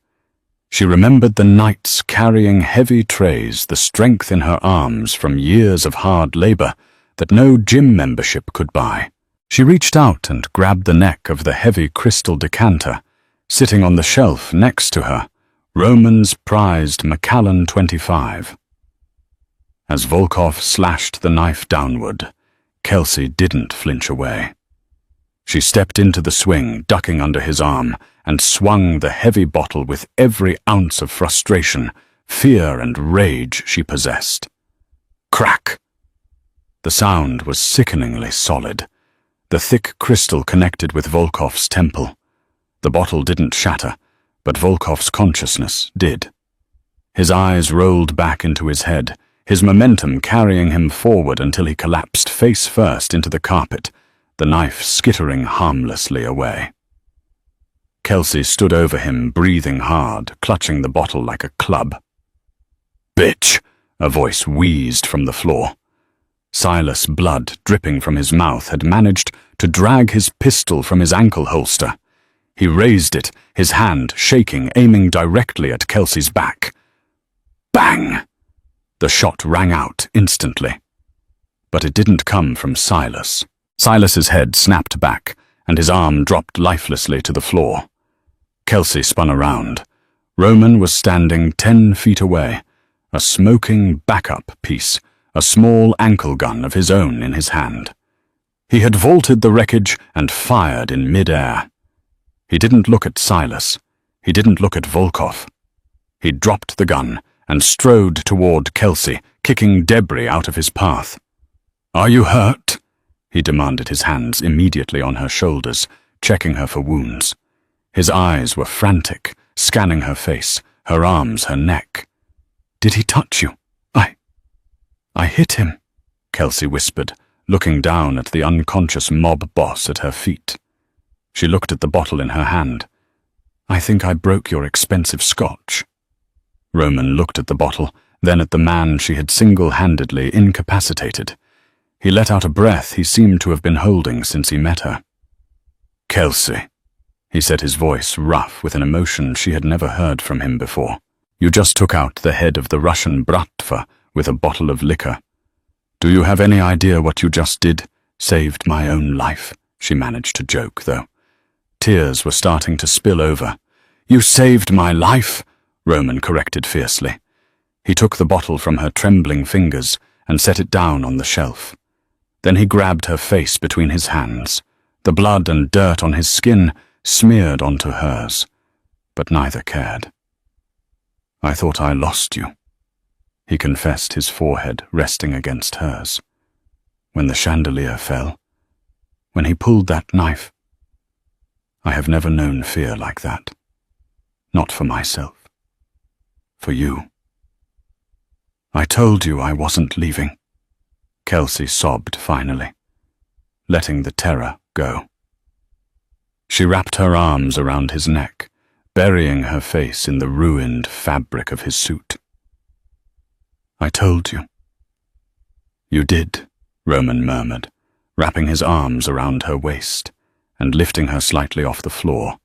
She remembered the nights carrying heavy trays, the strength in her arms from years of hard labor that no gym membership could buy. She reached out and grabbed the neck of the heavy crystal decanter, sitting on the shelf next to her, Roman's prized Macallan 25. As Volkov slashed the knife downward, Kelsey didn't flinch away. She stepped into the swing, ducking under his arm, and swung the heavy bottle with every ounce of frustration, fear, and rage she possessed. Crack! The sound was sickeningly solid. The thick crystal connected with Volkov's temple. The bottle didn't shatter, but Volkov's consciousness did. His eyes rolled back into his head, his momentum carrying him forward until he collapsed face first into the carpet, the knife skittering harmlessly away. Kelsey stood over him, breathing hard, clutching the bottle like a club. "Bitch!" a voice wheezed from the floor. Silas, blood dripping from his mouth, had managed to drag his pistol from his ankle holster. He raised it, his hand shaking, aiming directly at Kelsey's back. Bang! The shot rang out instantly. But it didn't come from Silas. Silas's head snapped back, and his arm dropped lifelessly to the floor. Kelsey spun around. Roman was standing 10 feet away, a smoking backup piece, a small ankle gun of his own in his hand. He had vaulted the wreckage and fired in mid-air. He didn't look at Silas. He didn't look at Volkov. He dropped the gun and strode toward Kelsey, kicking debris out of his path. "Are you hurt?" he demanded, his hands immediately on her shoulders, checking her for wounds. His eyes were frantic, scanning her face, her arms, her neck. "Did he touch you?" I hit him," Kelsey whispered, looking down at the unconscious mob boss at her feet. She looked at the bottle in her hand. "I think I broke your expensive scotch." Roman looked at the bottle, then at the man she had single-handedly incapacitated. He let out a breath he seemed to have been holding since he met her. "Kelsey," he said, his voice rough with an emotion she had never heard from him before. "You just took out the head of the Russian bratva with a bottle of liquor. Do you have any idea what you just did? Saved my own life," she managed to joke, though. Tears were starting to spill over. "You saved my life," Roman corrected fiercely. He took the bottle from her trembling fingers and set it down on the shelf. Then he grabbed her face between his hands. The blood and dirt on his skin smeared onto hers, but neither cared. "I thought I lost you," he confessed, his forehead resting against hers. "When the chandelier fell, when he pulled that knife. I have never known fear like that. Not for myself. For you." "I told you I wasn't leaving," Kelsey sobbed finally, letting the terror go. She wrapped her arms around his neck, burying her face in the ruined fabric of his suit. "I told you." "You did," Roman murmured, wrapping his arms around her waist and lifting her slightly off the floor,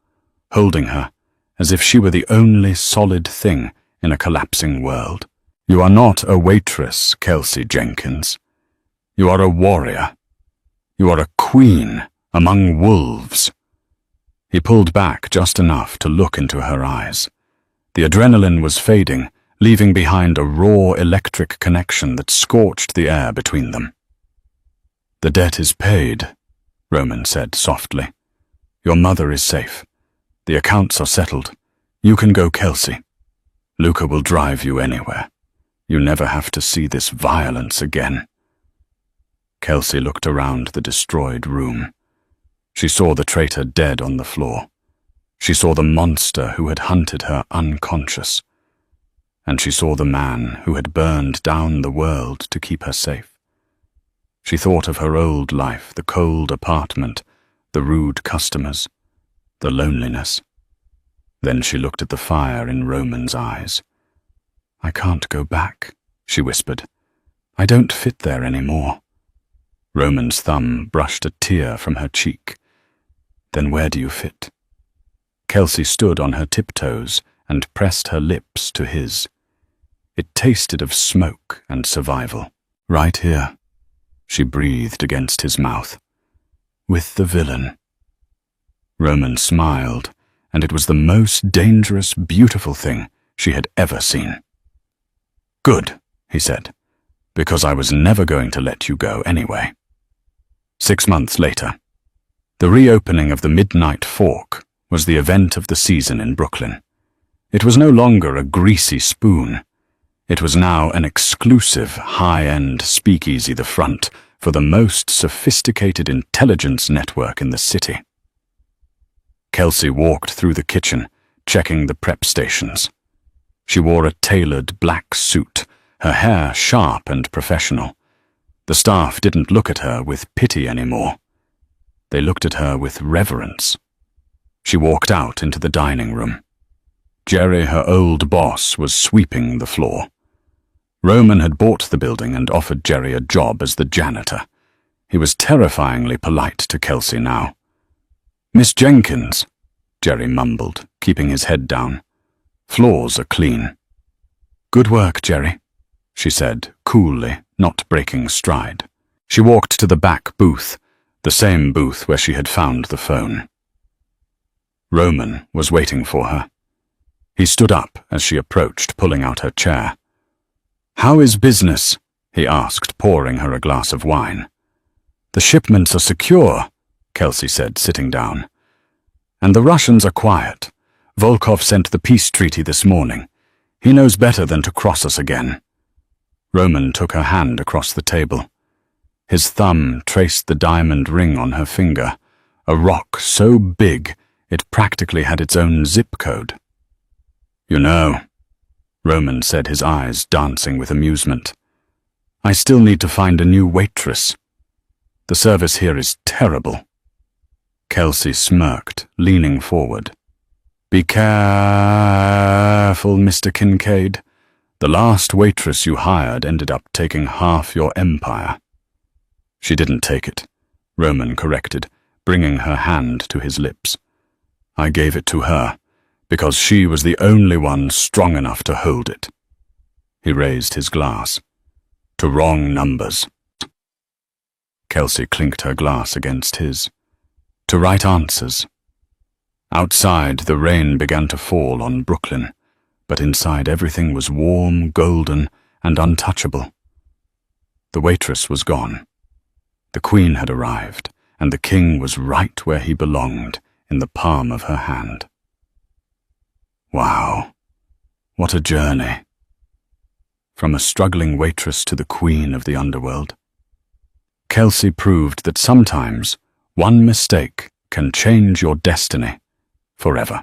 holding her as if she were the only solid thing in a collapsing world. "You are not a waitress, Kelsey Jenkins. You are a warrior. You are a queen among wolves." He pulled back just enough to look into her eyes. The adrenaline was fading, leaving behind a raw electric connection that scorched the air between them. "The debt is paid," Roman said softly. "Your mother is safe. The accounts are settled. You can go, Kelsey. Luca will drive you anywhere. You never have to see this violence again." Kelsey looked around the destroyed room. She saw the traitor dead on the floor. She saw the monster who had hunted her unconscious. And she saw the man who had burned down the world to keep her safe. She thought of her old life, the cold apartment, the rude customers, the loneliness. Then she looked at the fire in Roman's eyes. "I can't go back," she whispered. "I don't fit there anymore." Roman's thumb brushed a tear from her cheek. "Then where do you fit?" Kelsey stood on her tiptoes and pressed her lips to his. It tasted of smoke and survival. "Right here," she breathed against his mouth. "With the villain." Roman smiled, and it was the most dangerous, beautiful thing she had ever seen. "Good," he said, "because I was never going to let you go anyway." 6 months later, the reopening of the Midnight Fork was the event of the season in Brooklyn. It was no longer a greasy spoon. It was now an exclusive, high-end speakeasy, the front for the most sophisticated intelligence network in the city. Kelsey walked through the kitchen, checking the prep stations. She wore a tailored black suit, her hair sharp and professional. The staff didn't look at her with pity anymore. They looked at her with reverence. She walked out into the dining room. Jerry, her old boss, was sweeping the floor. Roman had bought the building and offered Jerry a job as the janitor. He was terrifyingly polite to Kelsey now. "Miss Jenkins," Jerry mumbled, keeping his head down. "Floors are clean." "Good work, Jerry," she said, coolly, not breaking stride. She walked to the back booth, the same booth where she had found the phone. Roman was waiting for her. He stood up as she approached, pulling out her chair. "How is business?" he asked, pouring her a glass of wine. "The shipments are secure," Kelsey said, sitting down. "And the Russians are quiet. Volkov sent the peace treaty this morning. He knows better than to cross us again." Roman took her hand across the table. His thumb traced the diamond ring on her finger, a rock so big it practically had its own zip code. "You know," Roman said, his eyes dancing with amusement, "I still need to find a new waitress. The service here is terrible." Kelsey smirked, leaning forward. "Be careful, Mr. Kincaid. The last waitress you hired ended up taking half your empire." "She didn't take it," Roman corrected, bringing her hand to his lips. "I gave it to her, because she was the only one strong enough to hold it." He raised his glass. "To wrong numbers." Kelsey clinked her glass against his. "To right answers." Outside, the rain began to fall on Brooklyn, but inside everything was warm, golden, and untouchable. The waitress was gone. The queen had arrived, and the king was right where he belonged, in the palm of her hand. Wow, what a journey. From a struggling waitress to the queen of the underworld. Kelsey proved that sometimes one mistake can change your destiny forever.